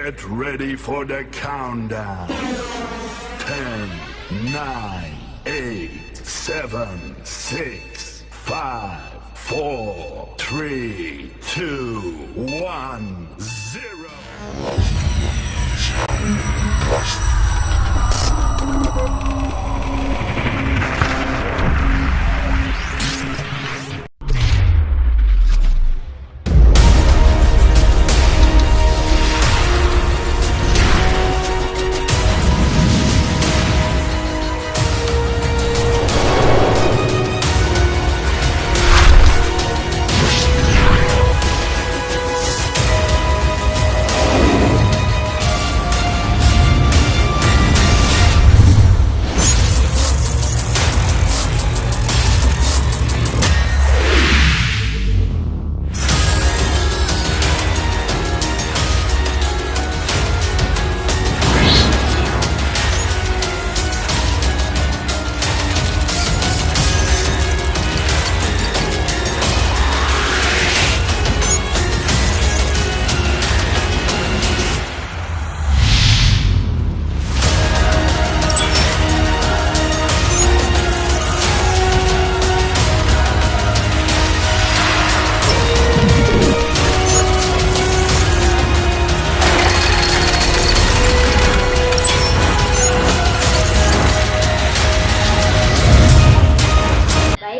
Get ready for the countdown. 10, 9, 8, 7, 6, 5, 4, 3, 2, 1, 0.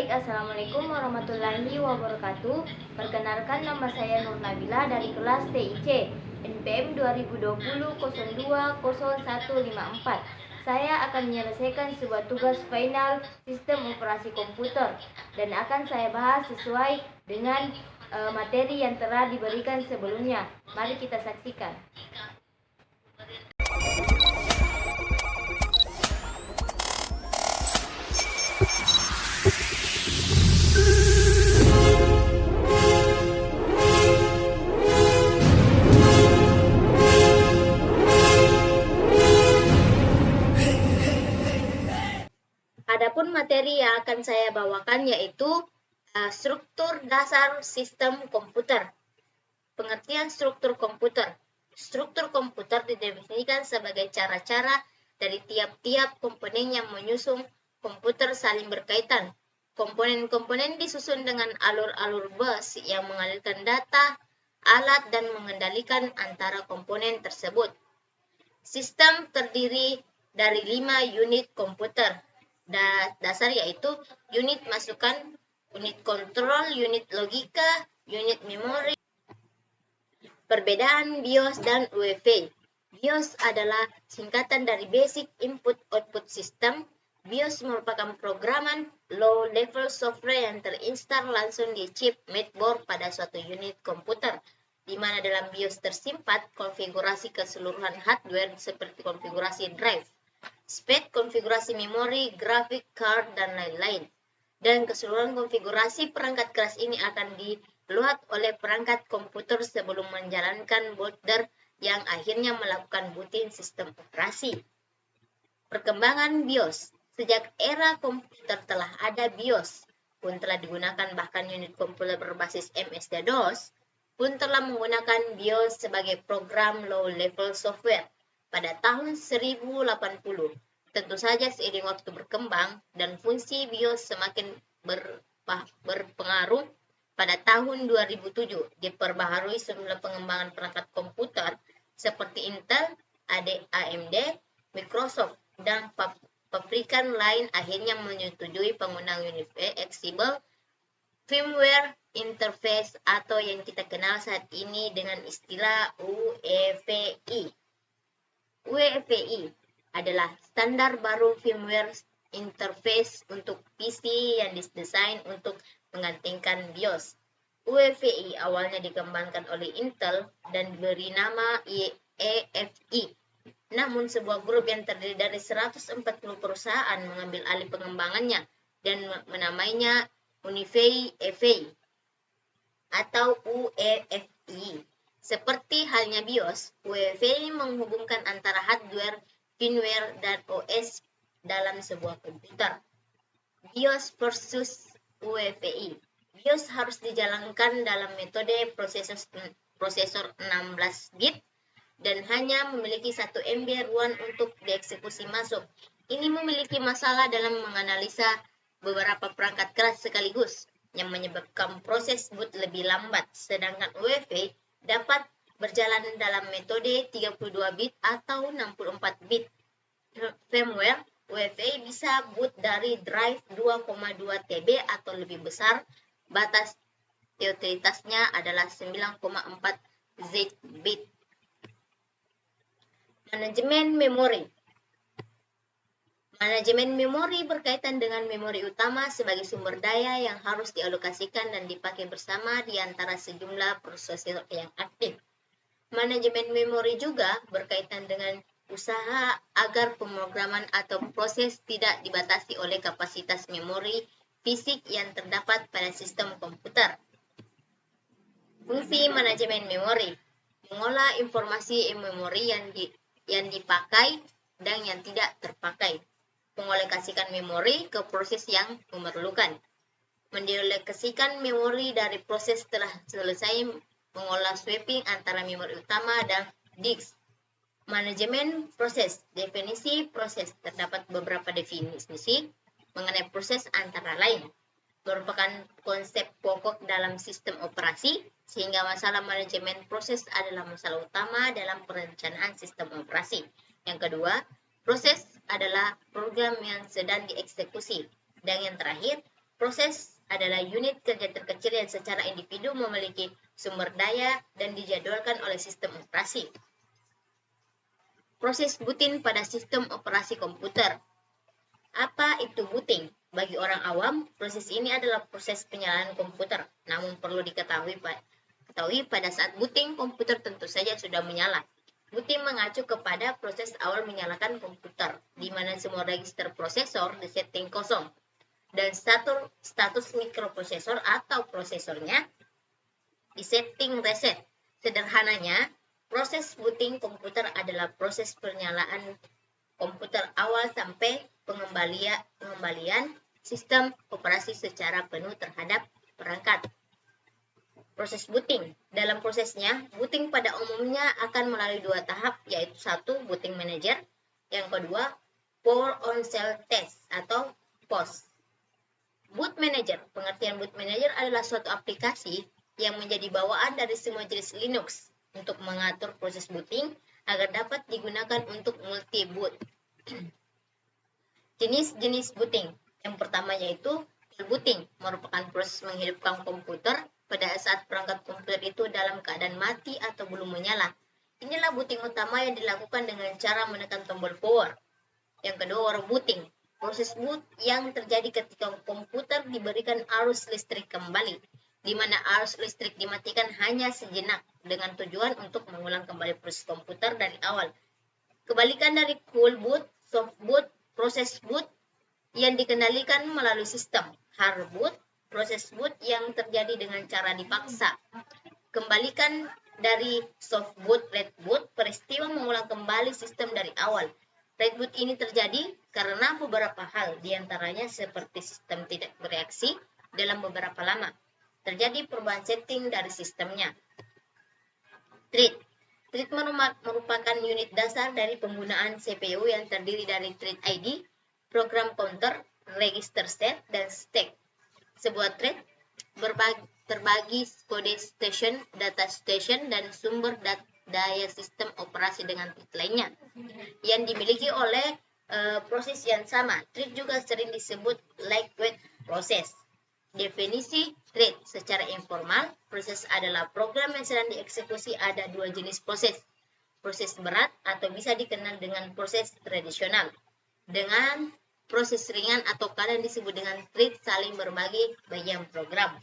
Assalamualaikum warahmatullahi wabarakatuh. Perkenalkan, nama saya Nur Nabila dari kelas TIC NPM 2020-02-0154. Saya akan menyelesaikan sebuah tugas final sistem operasi komputer dan akan saya bahas sesuai dengan materi yang telah diberikan sebelumnya. Mari kita saksikan. Adapun materi yang akan saya bawakan yaitu struktur dasar sistem komputer. Pengertian struktur komputer. Struktur komputer didefinisikan sebagai cara-cara dari tiap-tiap komponen yang menyusun komputer saling berkaitan. Komponen-komponen disusun dengan alur-alur bus yang mengalirkan data, alat, dan mengendalikan antara komponen tersebut. Sistem terdiri dari 5 unit komputer dasar, yaitu unit masukan, unit kontrol, unit logika, unit memori. Perbedaan BIOS dan UEFI. BIOS adalah singkatan dari Basic Input Output System. BIOS merupakan programan low level software yang terinstal langsung di chip mainboard pada suatu unit komputer, di mana dalam BIOS tersimpan konfigurasi keseluruhan hardware seperti konfigurasi drive, spek, konfigurasi memori, grafik card, dan lain-lain. Dan keseluruhan konfigurasi perangkat keras ini akan dibuat oleh perangkat komputer sebelum menjalankan bootloader yang akhirnya melakukan booting sistem operasi. Perkembangan BIOS. Sejak era komputer telah ada BIOS, pun telah digunakan, bahkan unit komputer berbasis MS-DOS pun telah menggunakan BIOS sebagai program low-level software pada tahun 1080. Tentu saja seiring waktu berkembang dan fungsi BIOS semakin berpengaruh, pada tahun 2007 diperbaharui sejumlah pengembangan perangkat komputer seperti Intel, AMD, Microsoft, dan pabrikan lain akhirnya menyetujui penggunaan Unified Flexible Firmware Interface atau yang kita kenal saat ini dengan istilah UEFI. UEFI adalah standar baru firmware interface untuk PC yang didesain untuk menggantikan BIOS. UEFI awalnya dikembangkan oleh Intel dan diberi nama EFI. Namun sebuah grup yang terdiri dari 140 perusahaan mengambil alih pengembangannya dan menamainya Unified FI atau UEFI. Seperti halnya BIOS, UEFI menghubungkan antara hardware, firmware, dan OS dalam sebuah komputer. BIOS versus UEFI. BIOS harus dijalankan dalam metode prosesor 16 bit dan hanya memiliki 1 MB ruang untuk dieksekusi masuk. Ini memiliki masalah dalam menganalisa beberapa perangkat keras sekaligus yang menyebabkan proses boot lebih lambat, sedangkan UEFI dapat berjalan dalam metode 32 bit atau 64 bit. Firmware UEFI bisa boot dari drive 2,2 TB atau lebih besar. Batas utilitasnya adalah 9,4 Z-bit. Manajemen memori. Manajemen memori berkaitan dengan memori utama sebagai sumber daya yang harus dialokasikan dan dipakai bersama di antara sejumlah prosesor yang aktif. Manajemen memori juga berkaitan dengan usaha agar pemrograman atau proses tidak dibatasi oleh kapasitas memori fisik yang terdapat pada sistem komputer. Fungsi manajemen memori: mengolah informasi memori yang dipakai dan yang tidak terpakai, mengalokasikan memori ke proses yang memerlukan, mendealokasikan memori dari proses setelah selesai, mengolah swapping antara memori utama dan disk. Manajemen proses. Definisi proses. Terdapat beberapa definisi mengenai proses, antara lain merupakan konsep pokok dalam sistem operasi, sehingga masalah manajemen proses adalah masalah utama dalam perencanaan sistem operasi. Yang kedua, proses adalah program yang sedang dieksekusi. Dan yang terakhir, proses adalah unit kerja terkecil yang secara individu memiliki sumber daya dan dijadwalkan oleh sistem operasi. Proses booting pada sistem operasi komputer. Apa itu booting? Bagi orang awam, proses ini adalah proses penyalaan komputer. Namun perlu diketahui pada saat booting, komputer tentu saja sudah menyala. Booting mengacu kepada proses awal menyalakan komputer, di mana semua register prosesor disetting kosong, dan status mikroprosesor atau prosesornya disetting reset. Sederhananya, proses booting komputer adalah proses penyalaan komputer awal sampai pengembalian sistem operasi secara penuh terhadap perangkat. Proses booting. Dalam prosesnya, booting pada umumnya akan melalui 2 tahap, yaitu 1. Booting manager, yang kedua Power on Cell Test atau POS. Boot manager. Pengertian boot manager adalah suatu aplikasi yang menjadi bawaan dari semua jenis Linux untuk mengatur proses booting agar dapat digunakan untuk multi-boot. Jenis-jenis booting. Yang pertama yaitu full booting, merupakan proses menghidupkan komputer pada saat perangkat komputer itu dalam keadaan mati atau belum menyala. Inilah booting utama yang dilakukan dengan cara menekan tombol power. Yang kedua, war booting, proses boot yang terjadi ketika komputer diberikan arus listrik kembali, di mana arus listrik dimatikan hanya sejenak dengan tujuan untuk mengulang kembali proses komputer dari awal. Kebalikan dari cool boot, soft boot, proses boot yang dikendalikan melalui sistem. Hard boot, proses boot yang terjadi dengan cara dipaksa. Kembalikan dari soft boot, red boot, peristiwa mengulang kembali sistem dari awal. Red boot ini terjadi karena beberapa hal, diantaranya seperti sistem tidak bereaksi dalam beberapa lama. Terjadi perubahan setting dari sistemnya. Thread. Thread merupakan unit dasar dari penggunaan CPU yang terdiri dari thread ID, program counter, register set, dan stack. Sebuah thread terbagi kode station, data station, dan sumber daya sistem operasi dengan thread lainnya yang dimiliki oleh proses yang sama. Thread juga sering disebut lightweight process. Definisi thread secara informal, proses adalah program yang sedang dieksekusi. Ada 2 jenis proses. Proses berat atau bisa dikenal dengan proses tradisional. Dengan proses ringan atau kadang disebut dengan thread saling berbagi bagian program,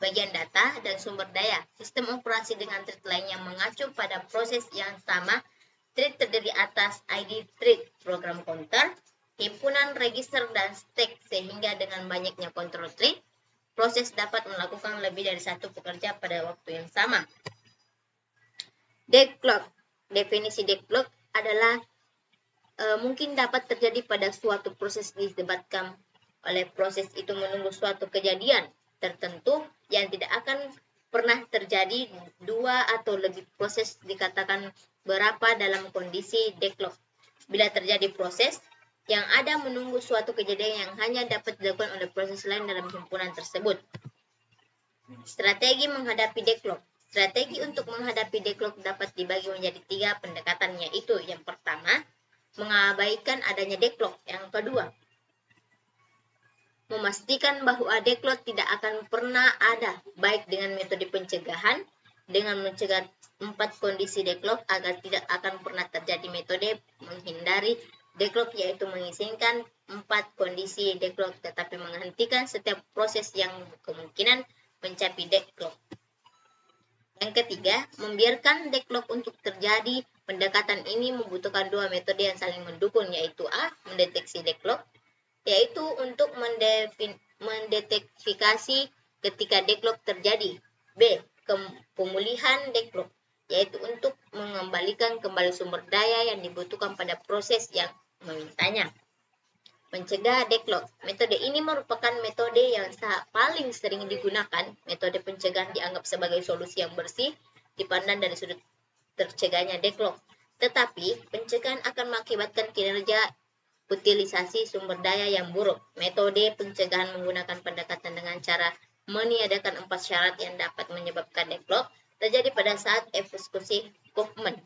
bagian data, dan sumber daya. Sistem operasi dengan thread lainnya mengacu pada proses yang sama. Thread terdiri atas ID thread, program counter, himpunan register, dan stack, sehingga dengan banyaknya kontrol thread, proses dapat melakukan lebih dari satu pekerja pada waktu yang sama. Deadlock. Definisi deadlock adalah mungkin dapat terjadi pada suatu proses disebabkan oleh proses itu menunggu suatu kejadian tertentu yang tidak akan pernah terjadi. 2 atau lebih proses dikatakan berapa dalam kondisi deadlock. Bila terjadi proses yang ada menunggu suatu kejadian yang hanya dapat dilakukan oleh proses lain dalam himpunan tersebut. Strategi menghadapi deadlock. Strategi untuk menghadapi deadlock dapat dibagi menjadi 3 pendekatan, yaitu yang pertama, mengabaikan adanya deadlock. Yang kedua, memastikan bahwa deadlock tidak akan pernah ada, baik dengan metode pencegahan, dengan mencegah 4 kondisi deadlock agar tidak akan pernah terjadi metode menghindari deadlock, yaitu mengizinkan 4 kondisi deadlock tetapi menghentikan setiap proses yang kemungkinan mencapai deadlock. Yang ketiga, membiarkan deadlock untuk terjadi. Pendekatan ini membutuhkan 2 metode yang saling mendukung, yaitu A. Mendeteksi deadlock, yaitu untuk mendeteksifikasi ketika deadlock terjadi. B. Pemulihan deadlock, yaitu untuk mengembalikan kembali sumber daya yang dibutuhkan pada proses yang memintanya. Mencegah deadlock. Metode ini merupakan metode yang paling sering digunakan. Metode pencegahan dianggap sebagai solusi yang bersih dipandang dari sudut tercegahnya deadlock. Tetapi, pencegahan akan mengakibatkan kinerja utilisasi sumber daya yang buruk. Metode pencegahan menggunakan pendekatan dengan cara meniadakan 4 syarat yang dapat menyebabkan deadlock terjadi pada saat eksekusi movement.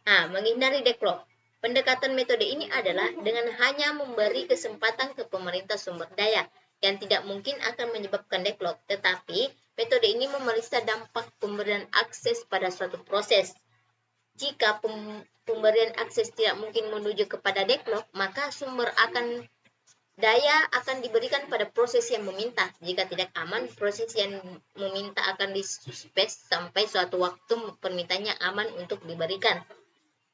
Menghindari deadlock. Pendekatan metode ini adalah dengan hanya memberi kesempatan ke pemerintah sumber daya yang tidak mungkin akan menyebabkan deadlock, tetapi metode ini memeriksa dampak pemberian akses pada suatu proses. Jika pemberian akses tidak mungkin menuju kepada deadlock, maka sumber daya akan diberikan pada proses yang meminta. Jika tidak aman, proses yang meminta akan disuspend sampai suatu waktu permintaannya aman untuk diberikan.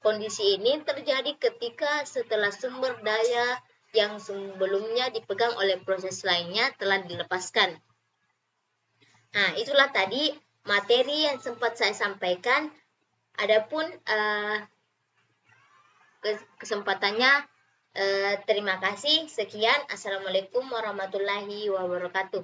Kondisi ini terjadi ketika setelah sumber daya yang sebelumnya dipegang oleh proses lainnya telah dilepaskan. Itulah tadi materi yang sempat saya sampaikan. Adapun kesempatannya, terima kasih. Sekian. Assalamualaikum warahmatullahi wabarakatuh.